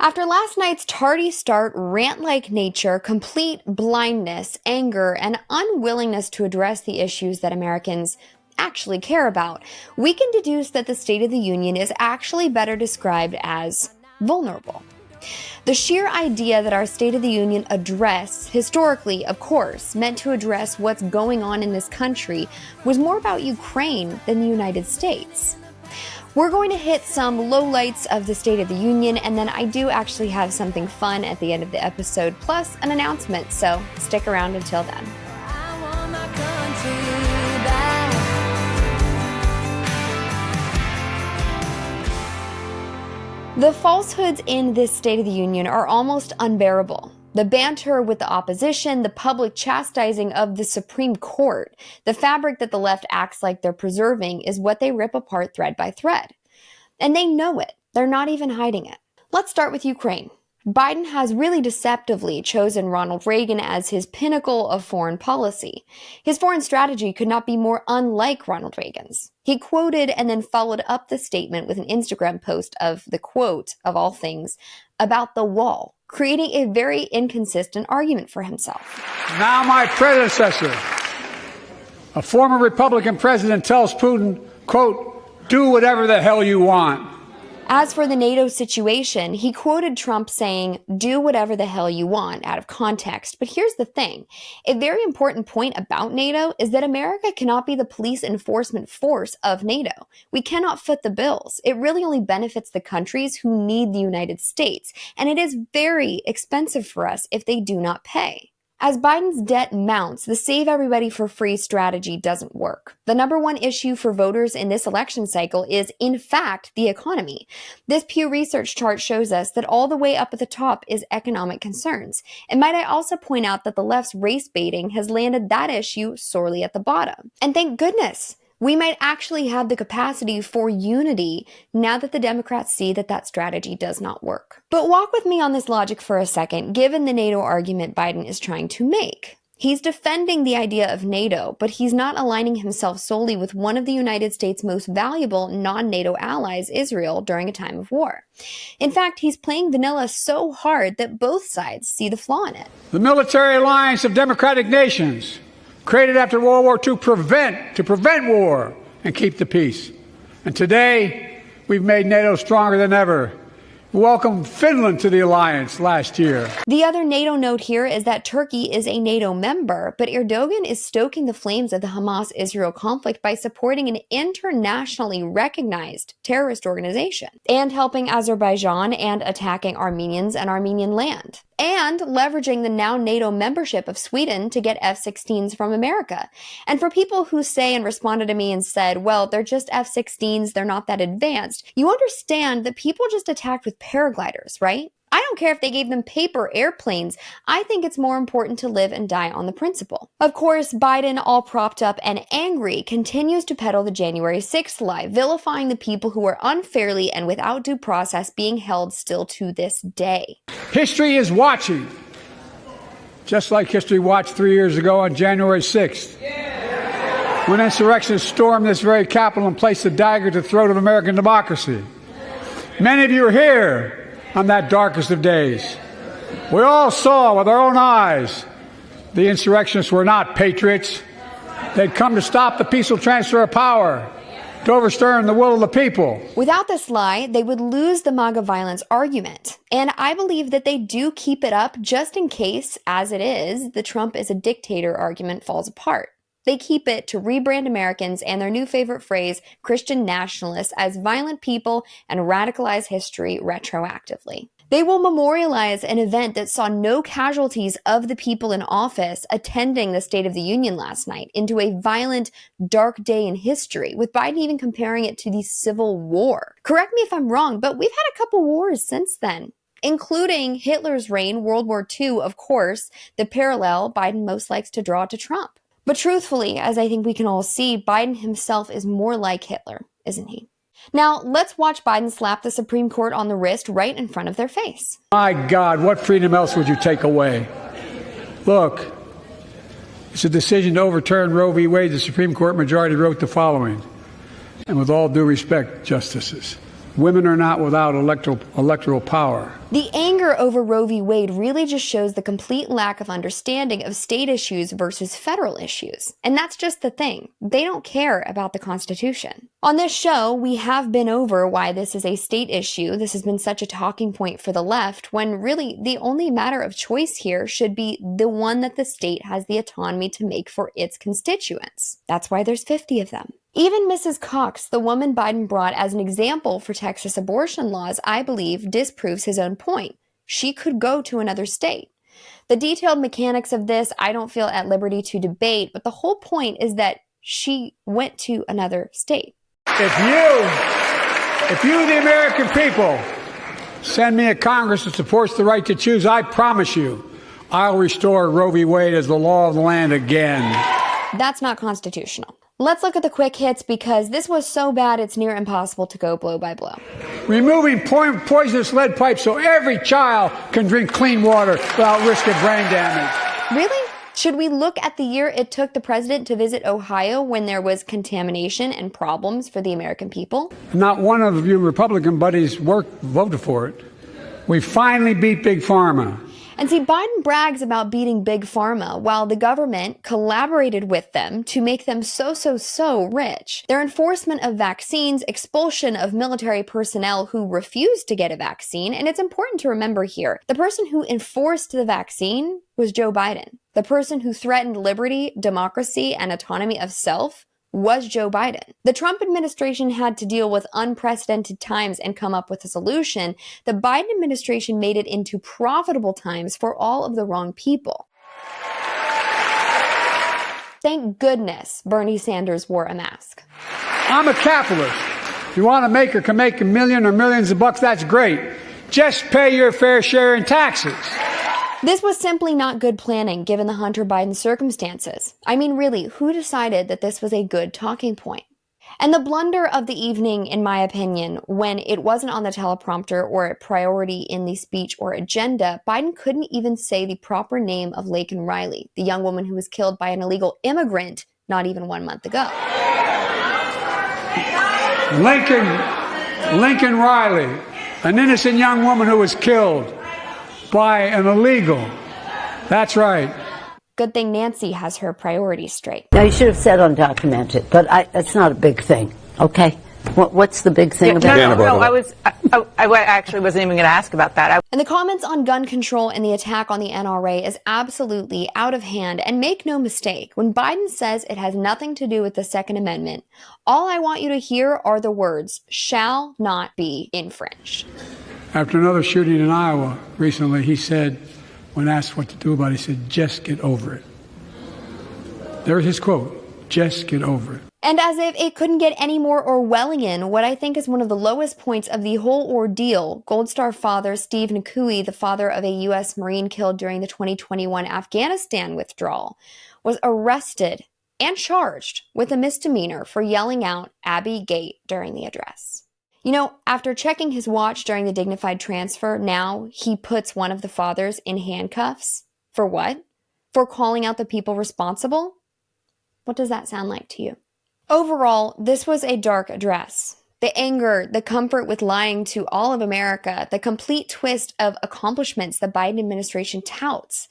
After last night's tardy start, rant-like nature, complete blindness, anger, and unwillingness to address the issues that Americans actually care about, we can deduce that the State of the Union is actually better described as vulnerable. The sheer idea that our State of the Union address, historically, of course, meant to address what's going on in this country, was more about Ukraine than the United States. We're going to hit some lowlights of the State of the Union, and then I do actually have something fun at the end of the episode, plus an announcement, so stick around until then. The falsehoods in this State of the Union are almost unbearable. The banter with the opposition, the public chastising of the Supreme Court, the fabric that the left acts like they're preserving is what they rip apart thread by thread. And they know it. They're not even hiding it. Let's start with Ukraine. Biden has really deceptively chosen Ronald Reagan as his pinnacle of foreign policy. His foreign strategy could not be more unlike Ronald Reagan's. He quoted and then followed up the statement with an Instagram post of the quote, of all things, about the wall, creating a very inconsistent argument for himself. Now my predecessor, a former Republican president, tells Putin, quote, "Do whatever the hell you want." As for the NATO situation, he quoted Trump saying, "Do whatever the hell you want," out of context. But here's the thing. A very important point about NATO is that America cannot be the police enforcement force of NATO. We cannot foot the bills. It really only benefits the countries who need the United States, and it is very expensive for us if they do not pay. As Biden's debt mounts, the save everybody for free strategy doesn't work. The number one issue for voters in this election cycle is, in fact, the economy. This Pew Research chart shows us that all the way up at the top is economic concerns. And might I also point out that the left's race baiting has landed that issue sorely at the bottom. And thank goodness. We might actually have the capacity for unity now that the Democrats see that that strategy does not work. But walk with me on this logic for a second, given the NATO argument Biden is trying to make. He's defending the idea of NATO, but he's not aligning himself solely with one of the United States' most valuable non-NATO allies, Israel, during a time of war. In fact, he's playing vanilla so hard that both sides see the flaw in it. The military alliance of democratic nations, created after World War II to prevent war and keep the peace. And today, we've made NATO stronger than ever. We welcomed Finland to the alliance last year. The other NATO note here is that Turkey is a NATO member, but Erdogan is stoking the flames of the Hamas-Israel conflict by supporting an internationally recognized terrorist organization and helping Azerbaijan and attacking Armenians and Armenian land, and leveraging the now NATO membership of Sweden to get F-16s from America. And for people who say and responded to me and said, well, they're just F-16s, they're not that advanced, you understand that people just attacked with paragliders, right? I don't care if they gave them paper airplanes. I think it's more important to live and die on the principle. Of course, Biden, all propped up and angry, continues to peddle the January 6th lie, vilifying the people who are unfairly and without due process being held still to this day. History is watching, just like history watched 3 years ago on January 6th, when insurrectionists stormed this very Capitol and placed a dagger to the throat of American democracy. Many of you are here on that darkest of days. We all saw with our own eyes the insurrectionists were not patriots. They'd come to stop the peaceful transfer of power, to overturn the will of the people. Without this lie, they would lose the MAGA violence argument. And I believe that they do keep it up just in case, as it is, the Trump is a dictator argument falls apart. They keep it to rebrand Americans and their new favorite phrase, Christian nationalists, as violent people and radicalize history retroactively. They will memorialize an event that saw no casualties of the people in office attending the State of the Union last night into a violent, dark day in history, with Biden even comparing it to the Civil War. Correct me if I'm wrong, but we've had a couple wars since then, including Hitler's reign, World War II, of course, the parallel Biden most likes to draw to Trump. But truthfully, as I think we can all see, Biden himself is more like Hitler, isn't he? Now, let's watch Biden slap the Supreme Court on the wrist right in front of their face. My God, what freedom else would you take away? Look, it's a decision to overturn Roe v. Wade. The Supreme Court majority wrote the following, and with all due respect, justices, Women are not without electoral power. The anger over Roe v. Wade really just shows the complete lack of understanding of state issues versus federal issues. And that's just the thing. They don't care about the Constitution. On this show, we have been over why this is a state issue. This has been such a talking point for the left, when really the only matter of choice here should be the one that the state has the autonomy to make for its constituents. That's why there's 50 of them. Even Mrs. Cox, the woman Biden brought as an example for Texas abortion laws, I believe disproves his own point. She could go to another state. The detailed mechanics of this, I don't feel at liberty to debate, but the whole point is that she went to another state. If you, the American people, send me a Congress that supports the right to choose, I promise you, I'll restore Roe v. Wade as the law of the land again. That's not constitutional. Let's look at the quick hits, because this was so bad it's near impossible to go blow by blow. Removing poisonous lead pipes so every child can drink clean water without risk of brain damage. Really? Should we look at the year it took the president to visit Ohio when there was contamination and problems for the American people? Not one of you Republican buddies voted for it. We finally beat Big Pharma. And see, Biden brags about beating Big Pharma while the government collaborated with them to make them so rich. Their enforcement of vaccines, expulsion of military personnel who refused to get a vaccine, and it's important to remember here, the person who enforced the vaccine was Joe Biden. The person who threatened liberty, democracy, and autonomy of self was Joe Biden. The Trump administration had to deal with unprecedented times and come up with a solution. The Biden administration made it into profitable times for all of the wrong people. Thank goodness Bernie Sanders wore a mask. I'm a capitalist. If you want to make or can make a million or millions of bucks, that's great. Just pay your fair share in taxes. This was simply not good planning given the Hunter Biden circumstances. I mean, really, who decided that this was a good talking point? And the blunder of the evening, in my opinion, when it wasn't on the teleprompter or a priority in the speech or agenda, Biden couldn't even say the proper name of Laken Riley, the young woman who was killed by an illegal immigrant not even 1 month ago. Lincoln Riley, an innocent young woman who was killed by an illegal. That's right. Good thing Nancy has her priorities straight. Now, you should have said undocumented, but it's not a big thing, okay? What's the big thing about it? No, I actually wasn't even going to ask about that. And the comments on gun control and the attack on the NRA is absolutely out of hand. And make no mistake, when Biden says it has nothing to do with the Second Amendment, all I want you to hear are the words, shall not be infringed. After another shooting in Iowa recently, he said, when asked what to do about it, he said, just get over it. There's his quote, just get over it. And as if it couldn't get any more Orwellian, what I think is one of the lowest points of the whole ordeal, Gold Star father Steve Nakui, the father of a U.S. Marine killed during the 2021 Afghanistan withdrawal, was arrested and charged with a misdemeanor for yelling out Abby Gate during the address. You know, after checking his watch during the dignified transfer, now he puts one of the fathers in handcuffs. For what? For calling out the people responsible? What does that sound like to you? Overall, this was a dark address. The anger, the comfort with lying to all of America, the complete twist of accomplishments the Biden administration touts.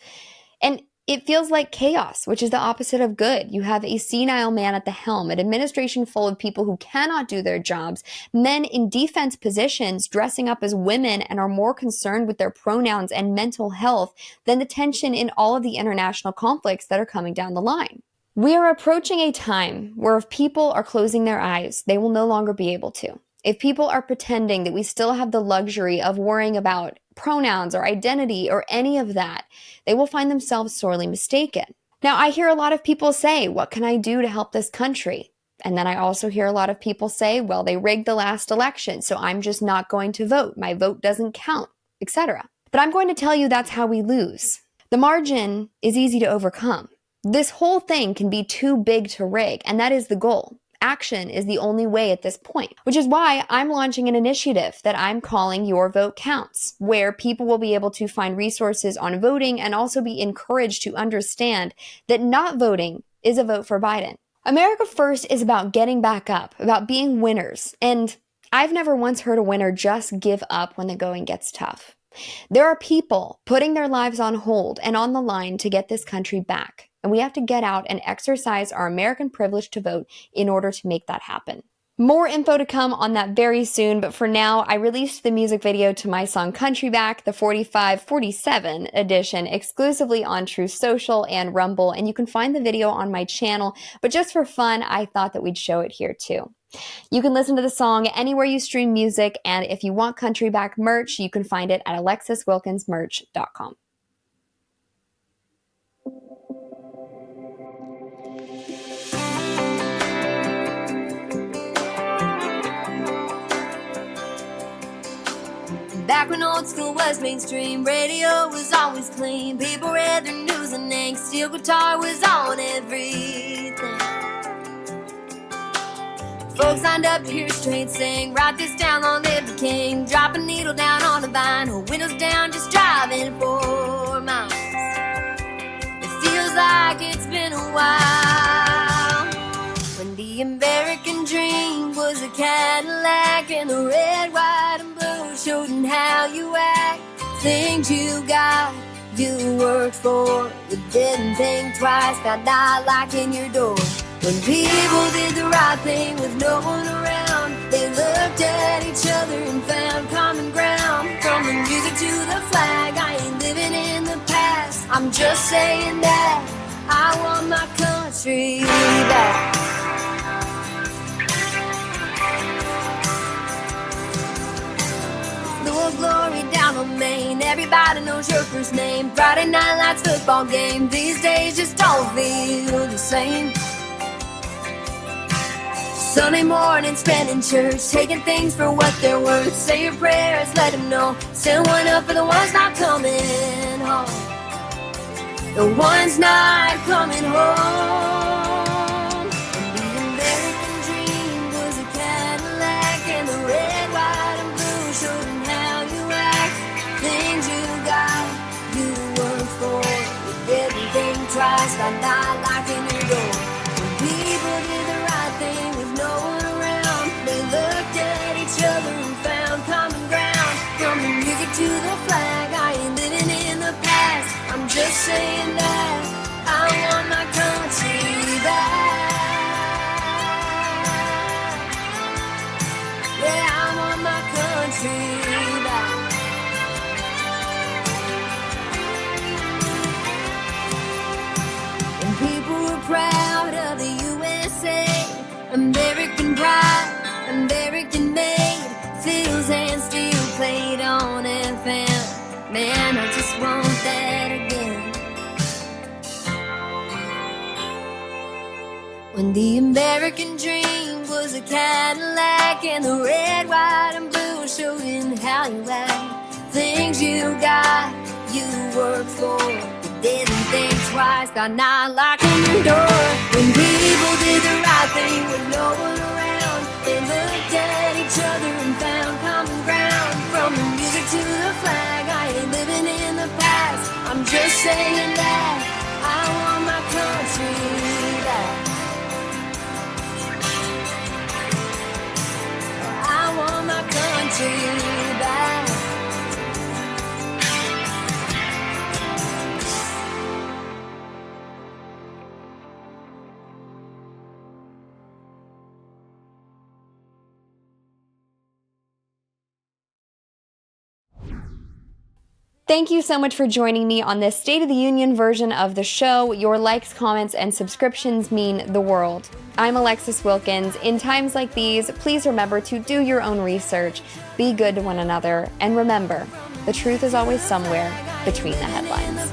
And it feels like chaos, which is the opposite of good. You have a senile man at the helm, an administration full of people who cannot do their jobs, men in defense positions dressing up as women and are more concerned with their pronouns and mental health than the tension in all of the international conflicts that are coming down the line. We are approaching a time where if people are closing their eyes, they will no longer be able to. If people are pretending that we still have the luxury of worrying about pronouns or identity or any of that, they will find themselves sorely mistaken. Now, I hear a lot of people say, what can I do to help this country? And then I also hear a lot of people say, well, they rigged the last election, so I'm just not going to vote. My vote doesn't count, etc. But I'm going to tell you that's how we lose. The margin is easy to overcome. This whole thing can be too big to rig, and that is the goal. Action is the only way at this point, which is why I'm launching an initiative that I'm calling Your Vote Counts, where people will be able to find resources on voting and also be encouraged to understand that not voting is a vote for Biden. America First is about getting back up, about being winners, and I've never once heard a winner just give up when the going gets tough. There are people putting their lives on hold and on the line to get this country back, and we have to get out and exercise our American privilege to vote in order to make that happen. More info to come on that very soon, but for now, I released the music video to my song Country Back, the 45-47 edition, exclusively on Truth Social and Rumble, and you can find the video on my channel, but just for fun, I thought that we'd show it here too. You can listen to the song anywhere you stream music, and if you want Country Back merch, you can find it at alexiswilkinsmerch.com. Back when old school was mainstream, radio was always clean. People read their news and angst, steel guitar was on everything. Folks lined up to hear straight sing, write this down, long live the king. Drop a needle down on the vine, hold windows down, just driving 4 miles. It feels like it's been a while. When the American dream was a Cadillac and the red, white, and blue showed in how you act. Things you got, you worked for. You didn't think twice, got that lock in your door. When people did the right thing with no one around, they looked at each other and found common ground. From the music to the flag, I ain't living in the past. I'm just saying that I want my country back. Little glory down on Main, everybody knows your first name. Friday night lights, football game, these days just don't feel the same. Sunday morning spent in church, taking things for what they're worth. Say your prayers, let them know. Send one up for the ones not coming home. The ones not coming home. And the American dream was a Cadillac and the red, white, and blue showed them how you act. Things you got, you worked for. You didn't think twice, got not locking your door. When people did the right thing with no one around, they looked at each other and found common ground. From the music to the flag, I ain't living in the past. I'm just saying that I want my country back. Yeah, I want my country back. And people were proud of the USA. American pride, American made. Fiddles and steel played on FM. Man, I just want that again. When the American dream was a Cadillac and the red, white, and blue showed in how you act. Things you got, you worked for. You didn't think twice, got not locking your door. When people did the right thing with no one around, they looked at each other and found common ground. From the music to the flag, I ain't living in the past. I'm just saying that I want my country back. I want my country back. Thank you so much for joining me on this State of the Union version of the show. Your likes, comments, and subscriptions mean the world. I'm Alexis Wilkins. In times like these, please remember to do your own research, be good to one another, and remember, the truth is always somewhere between the headlines.